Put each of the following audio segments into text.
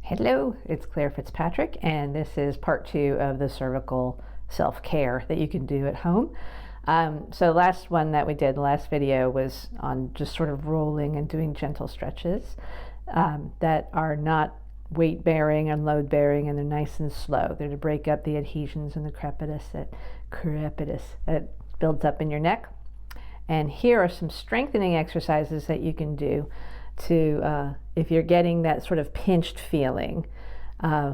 Hello, it's Claire Fitzpatrick, and this is part 2 of the cervical self-care that you can do at home. So last one that we did, the last video, was on just sort of rolling and doing gentle stretches that are not weight-bearing and load-bearing, and they're nice and slow. They're to break up the adhesions and the crepitus that builds up in your neck. And here are some strengthening exercises that you can do to if you're getting that sort of pinched feeling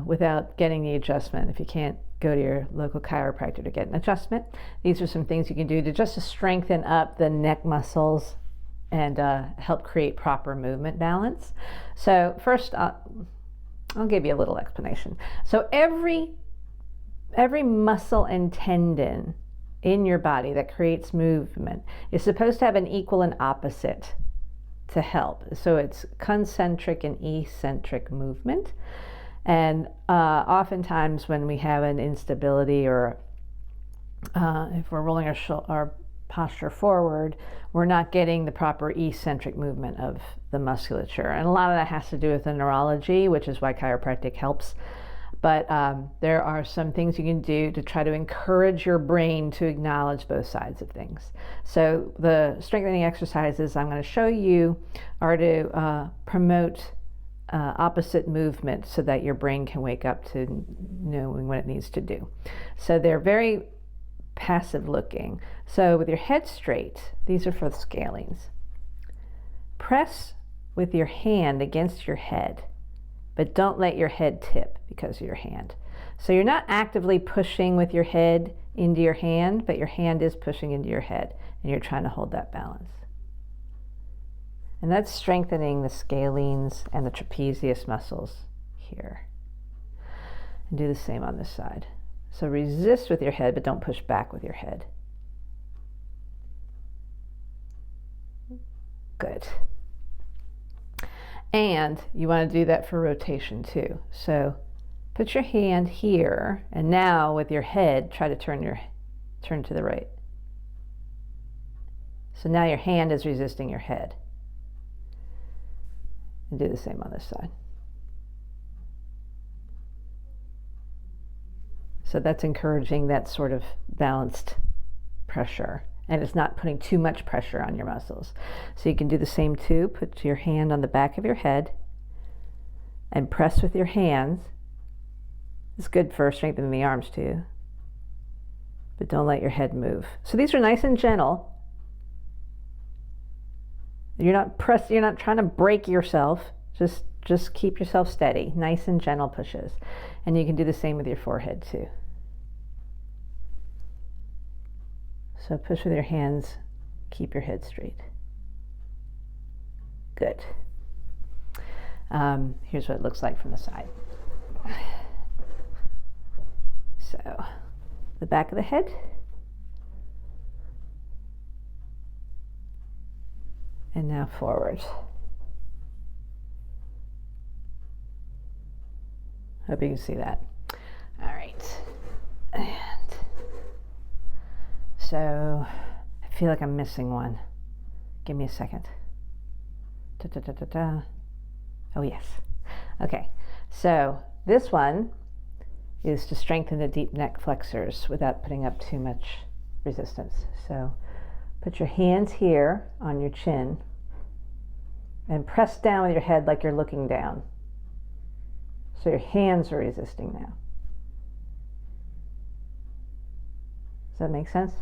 without getting the adjustment. If you can't go to your local chiropractor to get an adjustment, these are some things you can do to just to strengthen up the neck muscles and help create proper movement balance. So first, I'll give you a little explanation. So every muscle and tendon in your body that creates movement is supposed to have an equal and opposite to help. So it's concentric and eccentric movement. And oftentimes when we have an instability or if we're rolling our posture forward, we're not getting the proper eccentric movement of the musculature. And a lot of that has to do with the neurology, which is why chiropractic helps. But there are some things you can do to try to encourage your brain to acknowledge both sides of things. So the strengthening exercises I'm going to show you are to promote opposite movement so that your brain can wake up to knowing what it needs to do. So they're very passive looking. So with your head straight, these are for the scalenes. Press with your hand against your head, but don't let your head tip because of your hand. So you're not actively pushing with your head into your hand, but your hand is pushing into your head, and you're trying to hold that balance. And that's strengthening the scalenes and the trapezius muscles here. And do the same on this side. So resist with your head, but don't push back with your head. Good. And you want to do that for rotation too. So put your hand here, and now with your head, try to turn to the right. So now your hand is resisting your head. And do the same on this side. So that's encouraging that sort of balanced pressure. And it's not putting too much pressure on your muscles. So you can do the same too. Put your hand on the back of your head and press with your hands. It's good for strengthening the arms too. But don't let your head move. So these are nice and gentle. You're not trying to break yourself. Just keep yourself steady. Nice and gentle pushes. And you can do the same with your forehead too. So push with your hands, keep your head straight. Good. Here's what it looks like from the side. So the back of the head. And now forward. Hope you can see that. All right. And so I feel like I'm missing one. Give me a second. Oh yes. Okay. So this one is to strengthen the deep neck flexors without putting up too much resistance. So put your hands here on your chin and press down with your head like you're looking down. So your hands are resisting now. Does that make sense?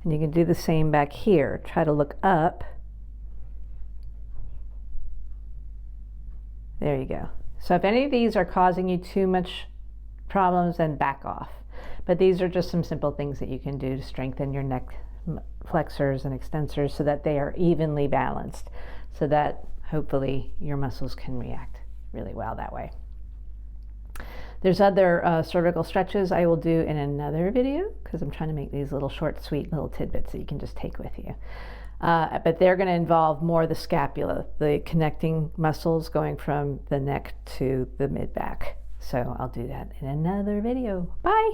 And you can do the same back here. Try to look up. There you go. So if any of these are causing you too much problems, then back off. But these are just some simple things that you can do to strengthen your neck flexors and extensors so that they are evenly balanced, so that hopefully your muscles can react really well that way. There's other cervical stretches I will do in another video because I'm trying to make these little short, sweet little tidbits that you can just take with you. But they're going to involve more the scapula, the connecting muscles going from the neck to the mid-back. So I'll do that in another video. Bye!